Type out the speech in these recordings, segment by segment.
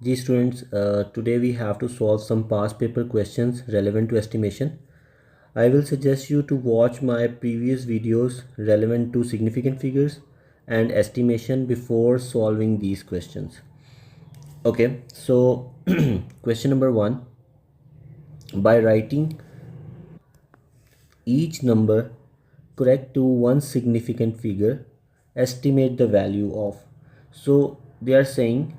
Ji students, today we have to solve some past paper questions relevant to estimation. I will suggest you to watch my previous videos relevant to significant figures and estimation before solving these questions. Okay, so question number 1. By writing each number correct to one significant figure, estimate the value of. So they are saying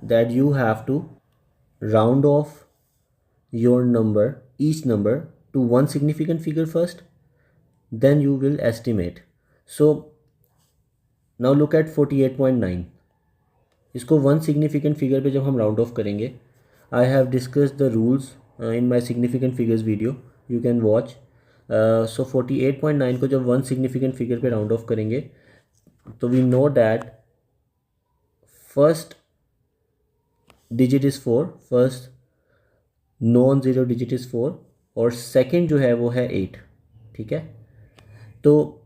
that you have to round off your number, each number, to one significant figure first, then you will estimate. So now look at 48.9. इसको one significant figure पे जब हम round off करेंगे, I have discuss the rules in my significant figures video, you can watch. So 48.9 को जब one significant figure पे round off करेंगे तो we know that first digit is 4, first non zero digit is 4 और second जो है वो है 8. ठीक है, तो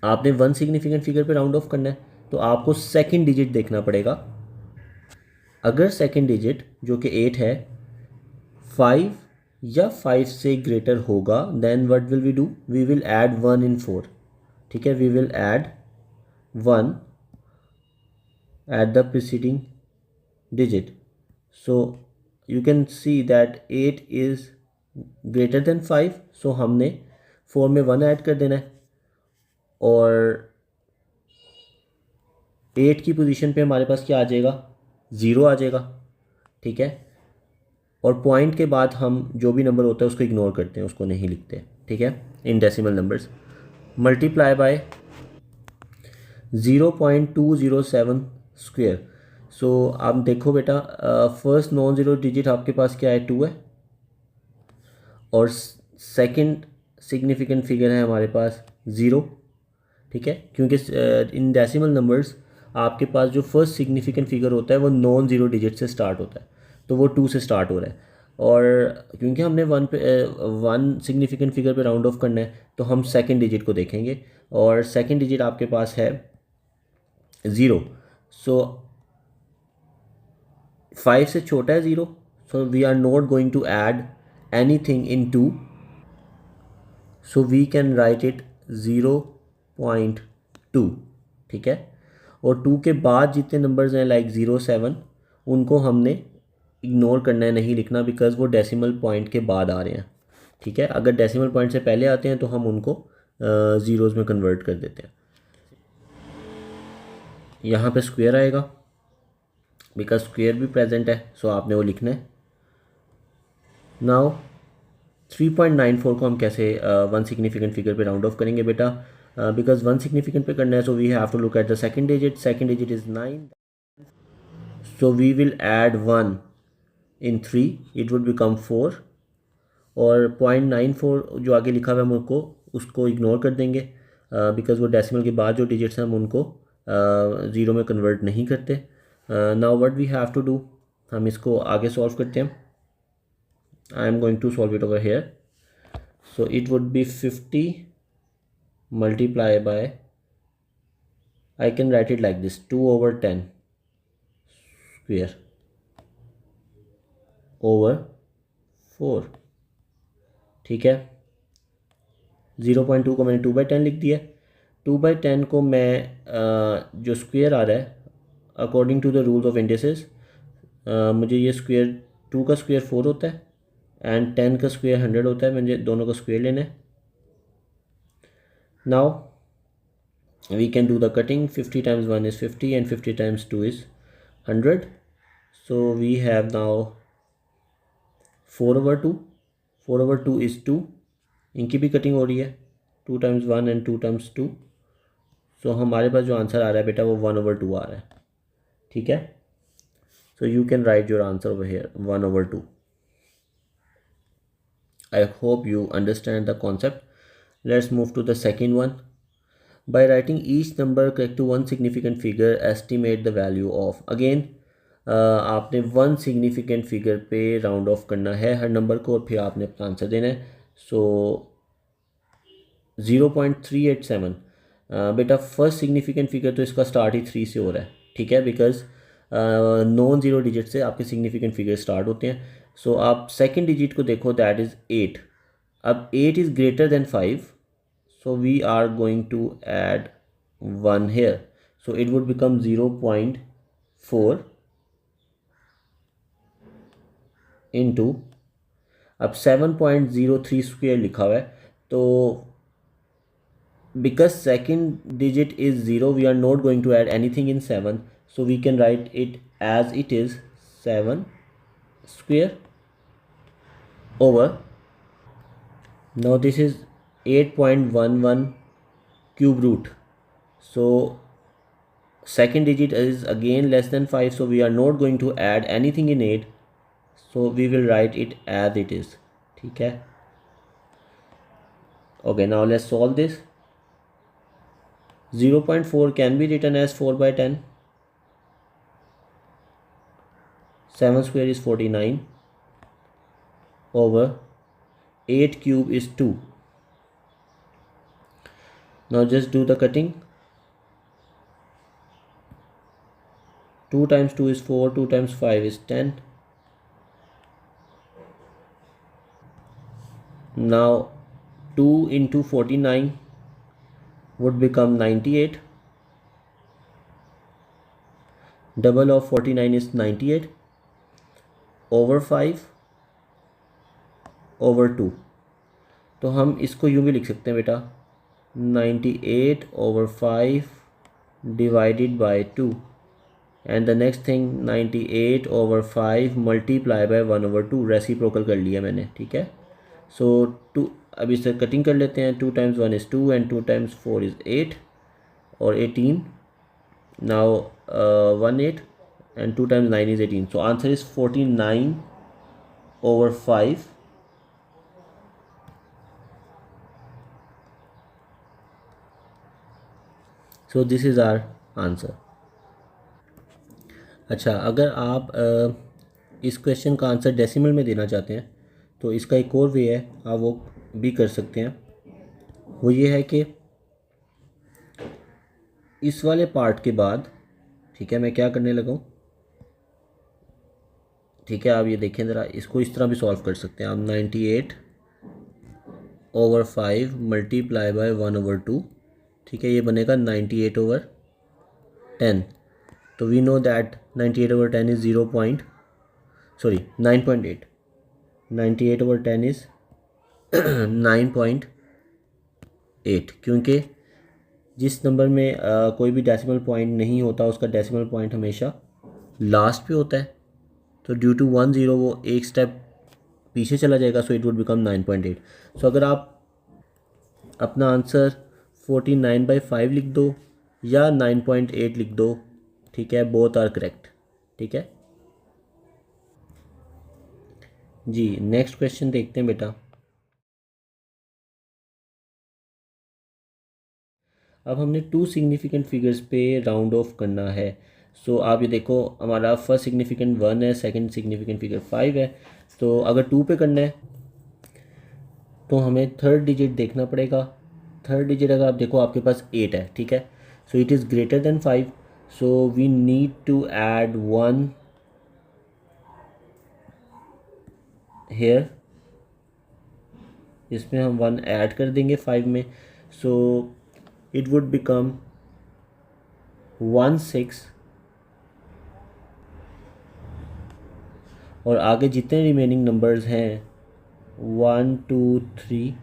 आपने वन सिग्निफिकेंट फिगर पे राउंड ऑफ करना है तो आपको सेकंड डिजिट देखना पड़ेगा. अगर सेकंड डिजिट जो कि 8 है 5 या 5 से ग्रेटर होगा, then what will we do, we will add 1 in 4. ठीक है, we will add 1 at the preceding digit. So you can see that 8 is greater than 5, so हमने 4 में 1 ऐड कर देना है और 8 की पोजीशन पे हमारे पास क्या आ जाएगा, 0 आ जाएगा. ठीक है, और पॉइंट के बाद हम जो भी नंबर होता है उसको इग्नोर करते हैं, उसको नहीं लिखते. ठीक है, in decimal numbers. Multiply by 0.207 square. So आप देखो बेटा, फर्स्ट नॉन ज़ीरो डिजिट आपके पास क्या है, 2 है, और सेकंड सिग्निफिकेंट फिगर है हमारे पास 0. ठीक है, क्योंकि इन डेसिमल नंबर्स आपके पास जो फर्स्ट सिग्निफिकेंट फिगर होता है वो नॉन ज़ीरो डिजिट से स्टार्ट होता है, तो वो 2 से स्टार्ट हो रहा है. और क्योंकि हमने वन सिग्निफिकेंट फिगर पे राउंड ऑफ करना है तो हम सेकंड डिजिट को देखेंगे, और सेकंड डिजिट आपके पास है 0. सो 5 से छोटा है 0, so we are not going to add anything in 2, so we can write it 0.2. ठीक है, और 2 के बाद जितने नंबर्स हैं लाइक 0, 7, उनको हमने इग्नोर करना है, नहीं लिखना, बिकॉज वो डेसिमल पॉइंट के बाद आ रहे हैं. ठीक है, अगर डेसिमल पॉइंट से पहले आते हैं तो हम उनको ज़ीरोज़ में कन्वर्ट कर देते हैं. यहाँ पे स्क्वायर आएगा बिकॉज स्क्वायर भी प्रेजेंट है, सो आपने वो लिखना है. नाउ 3.94 को हम कैसे वन सिग्निफिकेंट फिगर पे राउंड ऑफ करेंगे बेटा, बिकॉज वन सिग्निफिकेंट पे करना है, so we have to look at the second digit. Second digit is 9, so we will add 1 in 3, it would become 4, और 0.94 जो आगे लिखा हुआ है हम उसको इग्नोर कर देंगे, बिकॉज वो डेसिमल के बाद जो डिजिट्स हैं हम उनको ज़ीरो में कन्वर्ट नहीं करते. Now what we have to do, हम इसको आगे सॉल्व करते हैं. I am going to solve it over here. So it would be 50 multiply by, I can write it like this, 2/10 square over 4. ठीक है, 0.2 को मैंने 2/10 लिख दिया. 2/10 को मैं जो स्क्वायर आ रहा है according to the rules of indices, मुझे ये स्क्वायर 2 का स्क्वायर 4 होता है एंड 10 का स्क्वायर 100 होता है, मुझे दोनों का स्क्वायर लेना है. Now we can do the cutting. 50 times 1 is 50 and 50 times 2 is 100. So we have now 4/2. 4/2 is 2. इनकी भी कटिंग हो रही है, 2 टाइम्स 1 एंड 2 टाइम्स 2. सो हमारे पास जो आंसर आ रहा है बेटा वो 1/2 आ रहा है. ठीक है, so you can write your answer over here, 1/2. I hope you understand the concept. Let's move to the second one. By writing each number correct to one significant figure, estimate the value of. Again, आपने one significant figure पे round off करना है हर number को और फिर आपने अपना answer देना है. सो 0.387, बेटा फर्स्ट सिग्निफिकेंट फिगर तो इसका स्टार्ट ही 3 से हो रहा है. ठीक है, बिकॉज नॉन ज़ीरो डिजिट से आपके सिग्निफिकेंट फिगर स्टार्ट होते हैं. सो आप सेकेंड डिजिट को देखो, दैट इज़ 8. अब 8 is greater than 5, so we are going to add 1 here, so it would become 0.4 into, अब 7.03 स्क्वेयर लिखा हुआ है, तो because second digit is 0, we are not going to add anything in 7, so we can write it as it is, 7 square over, now this is 8.11 cube root, so second digit is again less than 5, so we are not going to add anything in 8, so we will write it as it is. ठीक है. Okay, now let's solve this. 0.4 can be written as 4 by 10. 7 square is 49 over 8 cube is 2. Now just do the cutting. 2 times 2 is 4, 2 times 5 is 10. Now 2 into 49 would become 98. Double of 49 is 98 over 5 over 2. तो हम इसको यूँ भी लिख सकते हैं बेटा, 98 over 5 divided by 2, and the next thing 98 over 5 multiply by 1 over 2. Reciprocal कर लिया मैंने. ठीक है. सो 2, अब इससे कटिंग कर लेते हैं. 2 times 1 is 2 and 2 times 4 is 8 और 18. Now 1 8 and 2 times 9 is 18. So answer is 49 over 5. So this is our answer. अच्छा, अगर आप इस क्वेश्चन का आंसर डेसिमल में देना चाहते हैं तो इसका एक और वे है, आप वो भी कर सकते हैं. वो ये है कि इस वाले पार्ट के बाद, ठीक है, मैं क्या करने लगा हूँ, ठीक है, आप ये देखें ज़रा, इसको इस तरह भी सॉल्व कर सकते हैं आप. 98 over 5 मल्टीप्लाई बाय 1 over 2. ठीक है, ये बनेगा 98 over 10. तो we know that 98 over 10 is 9.8. 98 over 10 is 9.8, क्योंकि जिस नंबर में कोई भी डेसिमल पॉइंट नहीं होता उसका डेसिमल पॉइंट हमेशा लास्ट पे होता है. तो ड्यू टू 10 वो एक स्टेप पीछे चला जाएगा, सो इट वुड बिकम 9.8. सो अगर आप अपना आंसर 49/5 लिख दो या 9.8 लिख दो, ठीक है, बोथ आर करेक्ट. ठीक है जी. नेक्स्ट क्वेश्चन देखते हैं बेटा. अब हमने 2 सिग्निफिकेंट फिगर्स पे राउंड ऑफ करना है. सो आप ये देखो, हमारा फर्स्ट सिग्निफिकेंट 1 है, सेकंड सिग्निफिकेंट फिगर 5 है. तो अगर 2 पे करना है तो हमें थर्ड डिजिट देखना पड़ेगा. थर्ड डिजिट अगर आप देखो आपके पास 8 है. ठीक है. So it is greater than 5, so we need to add 1 here. इसमें हम 1 ऐड कर देंगे 5 में. सो इट वुड बिकम 1/6, और आगे जितने रिमेनिंग नंबर्स हैं 1 2 3,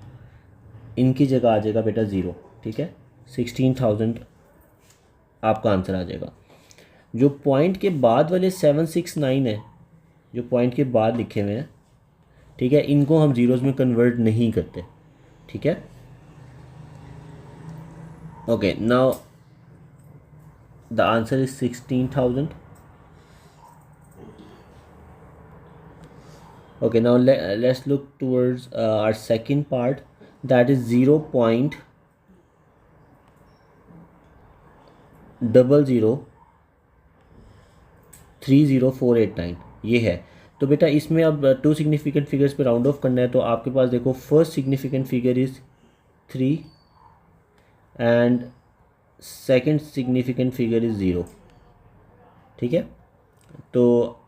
इनकी जगह आ जाएगा बेटा 0. ठीक है. 16,000 आपका आंसर आ जाएगा. जो पॉइंट के बाद वाले 769 है, जो पॉइंट के बाद लिखे हुए हैं, ठीक है, इनको हम ज़ीरोज़ में कन्वर्ट नहीं करते. ठीक है. Okay, now the answer is 16,000. Okay, now let's look towards our second part, that is 0.0030489. ये है. तो बेटा इसमें अब 2 सिग्निफिकेंट फिगर्स पे राउंड ऑफ करना है. तो आपके पास देखो, first significant figure is 3 and second significant figure is 0. ठीक है. तो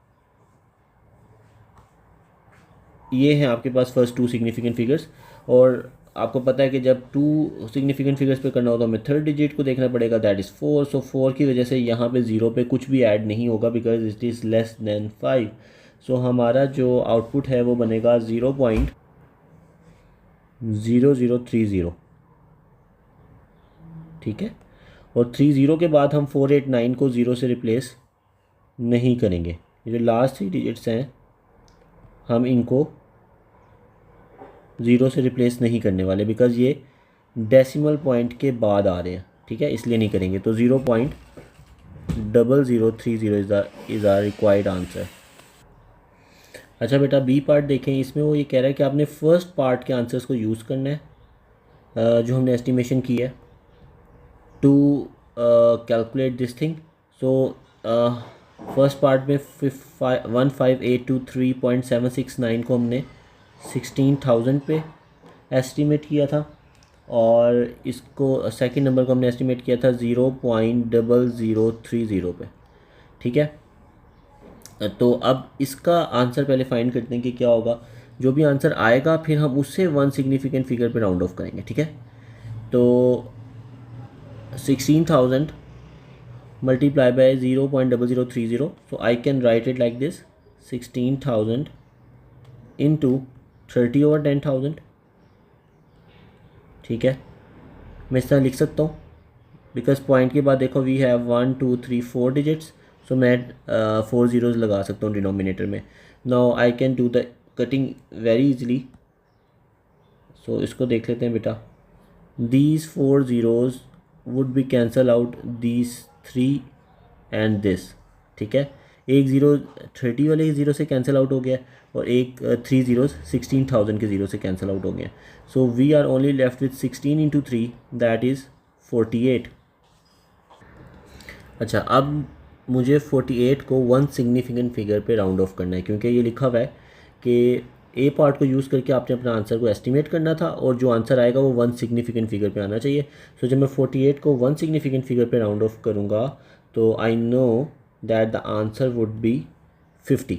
ये हैं आपके पास फर्स्ट टू सिग्निफिकेंट फिगर्स। और आपको पता है कि जब टू सिग्निफिकेंट फिगर्स पे करना हो तो हमें थर्ड डिजिट को देखना पड़ेगा, दैट इज़ 4। सो 4 की वजह से यहाँ पे ज़ीरो पे कुछ भी ऐड नहीं होगा because it is less than 5। सो हमारा जो आउटपुट है वो बनेगा 0.0030। ठीक है, और 30 के बाद हम 489 को ज़ीरो से रिप्लेस नहीं करेंगे। ये जो लास्ट 3 डिजिट्स हैं हम इनको ज़ीरो से रिप्लेस नहीं करने वाले बिकॉज़ ये डेसिमल पॉइंट के बाद आ रहे हैं। ठीक है, इसलिए नहीं करेंगे। तो 0.0030 इज़ आर रिक्वायर्ड आंसर। अच्छा बेटा, बी पार्ट देखें। इसमें वो ये कह रहा है कि आपने फर्स्ट पार्ट के आंसर्स को यूज़ करना है जो हमने एस्टिमेशन की है to calculate this thing. So first part में 158223.769 को हमने 16,000 पे एस्टिमेट किया था, और इसको सेकंड नंबर को हमने एस्टिमेट किया था 0.0030 पे। ठीक है, तो अब इसका आंसर पहले फाइंड करते हैं कि क्या होगा। जो भी आंसर आएगा फिर हम उससे वन सिग्निफिकेंट फिगर पे राउंड ऑफ करेंगे। ठीक है, तो 16,000 multiply by 0.0030, so I can write it like this: 16,000 into 30/10,000। ठीक है, मैं इस तरह लिख सकता हूँ बिकॉज पॉइंट के बाद देखो वी हैव 1 2 3 4 डिजिट्स, सो मैं 4 ज़ीरोज़ लगा सकता हूँ डिनोमिनेटर में। Now I can do the cutting very easily. So इसको देख लेते हैं बेटा। These 4 zeros would be cancel out these 3 and this. ठीक है, एक ज़ीरो 30 वाले ज़ीरो से कैंसिल आउट हो गया और एक 3 ज़ीरोज़ 16,000 के ज़ीरो से कैंसिल आउट हो गया। So we are only left with 16 into 3, that is 48। अच्छा, अब मुझे 48 को वन सिग्निफिकेंट फिगर पे राउंड ऑफ करना है क्योंकि ये लिखा हुआ है कि ए पार्ट को यूज़ करके आपने अपना आंसर को एस्टिमेट करना था और जो आंसर आएगा वो वन सिग्निफिकेंट फिगर पे आना चाहिए। सो जब मैं 48 को वन सिग्निफिकेंट फिगर पे राउंड ऑफ करूँगा तो I know that the answer would be 50।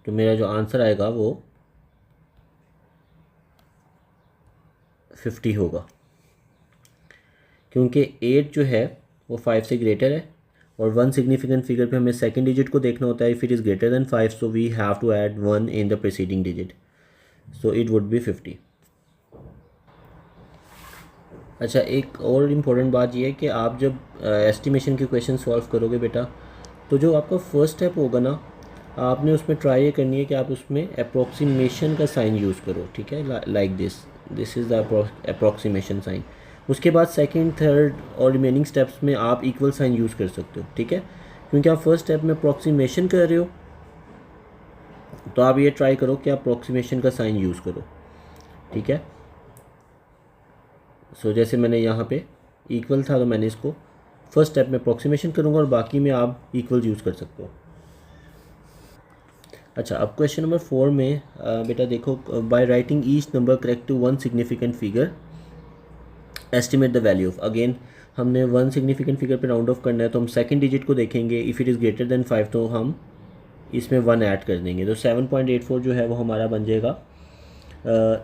तो मेरा जो आंसर आएगा वो 50 होगा क्योंकि 8 जो है वो 5 से ग्रेटर है और वन सिग्निफिकेंट फिगर पे हमें सेकंड डिजिट को देखना होता है। If it is greater than 5 so we have to add 1 in the preceding digit, so it would be 50। अच्छा, एक और इम्पोर्टेंट बात यह है कि आप जब एस्टिमेशन के क्वेश्चन सॉल्व करोगे बेटा, तो जो आपका फर्स्ट स्टेप होगा ना, आपने उसमें ट्राई ये करनी है कि आप उसमें अप्रोक्सीमेशन का साइन यूज़ करो। ठीक है, like this is the approximation sign. उसके बाद सेकंड थर्ड और रिमेनिंग स्टेप्स में आप इक्वल साइन यूज़ कर सकते हो। ठीक है, क्योंकि आप फर्स्ट स्टेप में अप्रोक्सीमेशन कर रहे हो तो आप ये ट्राई करो कि आप अप्रोक्सीमेशन का साइन यूज़ करो। ठीक है, सो जैसे मैंने यहाँ पे इक्वल था तो मैंने इसको फर्स्ट स्टेप में अप्रोक्सीमेशन करूँगा और बाकी में आप इक्वल यूज़ कर सकते हो। अच्छा, अब क्वेश्चन नंबर 4 में बेटा देखो, by writing each number correct to one significant figure estimate the value of. Again हमने वन सिग्निफिकेंट फिगर पे राउंड ऑफ करना है तो हम सेकंड डिजिट को देखेंगे। If it is greater than 5 तो हम इसमें 1 ऐड कर देंगे। तो 7.84 जो है वो हमारा बन जाएगा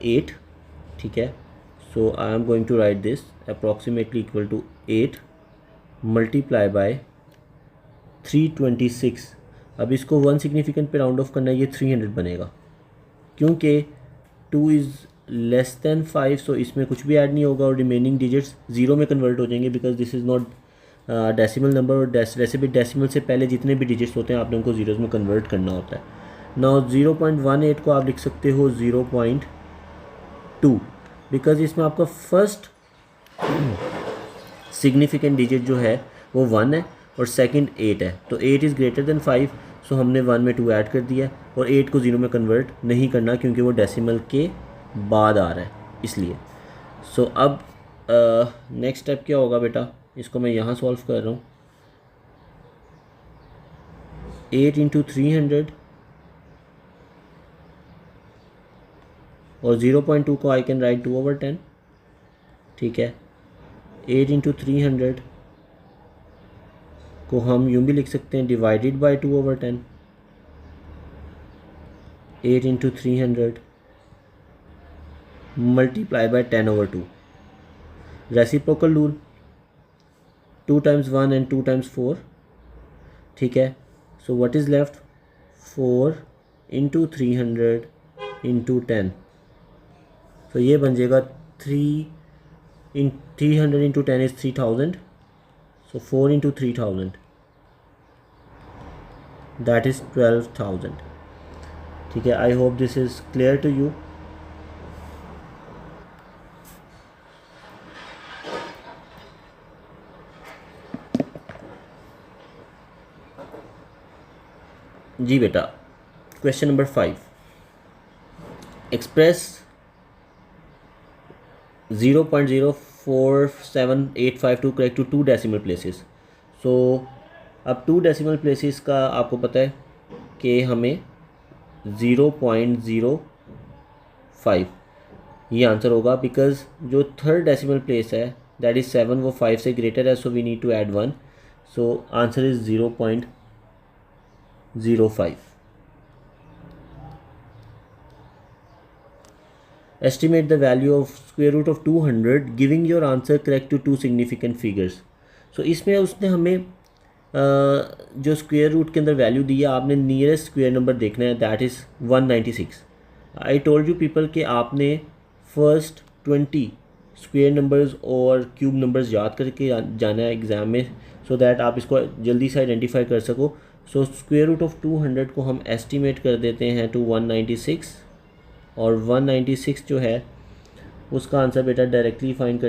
8। ठीक है, so I am going to write this approximately equal to 8 multiply by 326। अब इसको वन सिग्निफिकेंट पे राउंड ऑफ करना है, ये 300 बनेगा क्योंकि 2 इज़ लेस देन 5 सो इसमें कुछ भी ऐड नहीं होगा और रिमेनिंग डिजिट्स ज़ीरो में कन्वर्ट हो जाएंगे because this is not decimal number. और वैसे भी डेसिमल से पहले जितने भी डिजिट्स होते हैं आपने उनको ज़ीरोज़ में कन्वर्ट करना होता है। नाउ 0.18 को आप लिख सकते हो 0.2 बिकॉज इसमें आपका फर्स्ट सिग्निफिकेंट डिजिट जो है वो 1 है और सेकंड 8 है। तो 8 इज़ ग्रेटर देन 5 सो हमने 1 में 2 ऐड कर दिया और 8 को 0 में कन्वर्ट नहीं करना क्योंकि वो डेसिमल के बाद आ रहा है इसलिए। सो अब नेक्स्ट स्टेप क्या होगा बेटा, इसको मैं यहाँ सॉल्व कर रहा हूँ। 8 इंटू 300 और 0.2 को आई कैन राइट 2/10। ठीक है, 8 इंटू 300 को हम यूँ भी लिख सकते हैं divided by 2/10, 8 into 300 multiply by 10/2। Reciprocal rule, 2 times 1 and 2 times 4, ठीक है। So what is left, 4 into 300 into 10, तो ये बन जाएगा 300 into 10 is 3000, so 4 into 3000 that is 12,000, ठीक है। I hope this is clear to you. जी बेटा, question number 5, express 0.047852 correct to 2 decimal places. सो अब 2 डेसिमल प्लेसेस का आपको पता है कि हमें 0.05 ये आंसर होगा, बिकॉज जो थर्ड डेसिमल प्लेस है दैट इज़ 7, वो 5 से ग्रेटर है, so we need to add 1, so answer is 0.05। Estimate the value of square root of 200 giving your answer correct to 2 significant figures। so इसमें उसने हमें जो स्क्वेयर रूट के अंदर वैल्यू दी है, आपने नियरेस्ट स्क्वेयर नंबर देखना है, that is 196। I told you people कि आपने फर्स्ट 20 स्क्वेयर नंबर्स और क्यूब नंबर्स याद करके जाना है एग्ज़ाम में, सो दैट आप इसको जल्दी से आइडेंटिफाई कर सको। सो स्क्वेयर रूट ऑफ 200 को हम एस्टिमेट कर देते हैं टू 196, और 196 जो है उसका आंसर बेटा डायरेक्टली फाइंड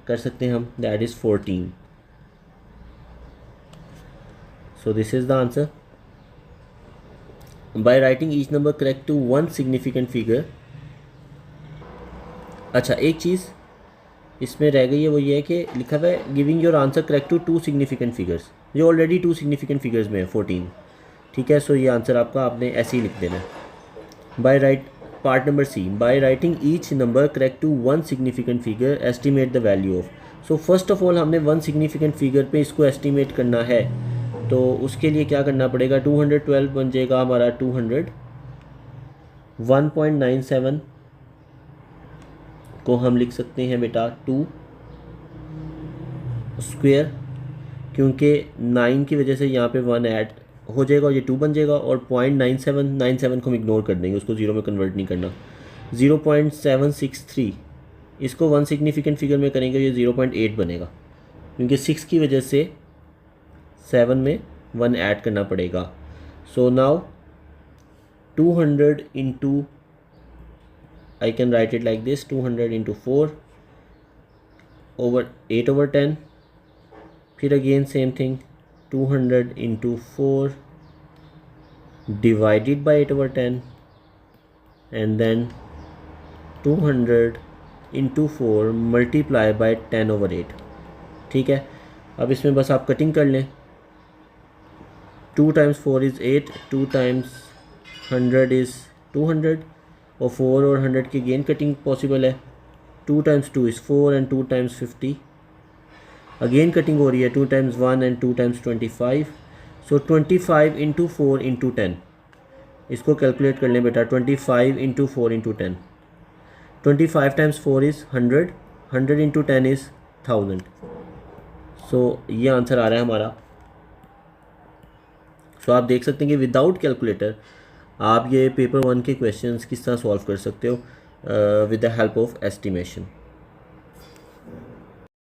कर सकते हैं हम, that is 14। So this is the answer by writing each number correct to 1 significant figure. अच्छा, एक चीज़ इसमें रह गई है, वो ये है कि लिखा हुआ है giving your answer correct to 2 significant figures, जो ऑलरेडी 2 सिग्निफिकेंट फिगर्स में है 14, ठीक है। सो ये आंसर आपका आपने ऐसे ही लिख देना है। By part number C, by writing each number correct to 1 significant figure estimate the value of. So first of all हमने 1 सिग्निफिकेंट फिगर पे इसको एस्टिमेट करना है, तो उसके लिए क्या करना पड़ेगा, 212 बन जाएगा हमारा 200, 1.97 को हम लिख सकते हैं बेटा 2 स्क्वेयर, क्योंकि 9 की वजह से यहाँ पे 1 ऐड हो जाएगा और ये 2 बन जाएगा, और 0.97 को हम इग्नोर कर देंगे, उसको ज़ीरो में कन्वर्ट नहीं करना। 0.763 इसको 1 सिग्निफिकेंट फिगर में करेंगे, ये 0.8 बनेगा, क्योंकि 6 की वजह से 7 में 1 ऐड करना पड़ेगा। So now 200 into, I can write it like this, 200 into 4 over 8/10, फिर again same thing, 200 into 4 divided by 8/10, and then 200 into 4 multiply by 10/8, ठीक है। अब इसमें बस आप कटिंग कर लें, 2 times 4 is 8, 2 times 100 is 200, और 4 और 100 की गेन कटिंग पॉसिबल है, 2 times 2 is 4 and 2 times 50, again cutting हो रही है, 2 times 1 and 2 times 25, so 25 into 4 into 10, इसको कैलकुलेट कर लें बेटा, 25 into 4 into 10, 25 times 4 is 100, 100 into 10 is 1000, सो ये आंसर आ रहा है हमारा। सो आप देख सकते हैं कि विदाउट कैलकुलेटर आप ये पेपर 1 के क्वेश्चंस किस तरह सॉल्व कर सकते हो with the help of estimation.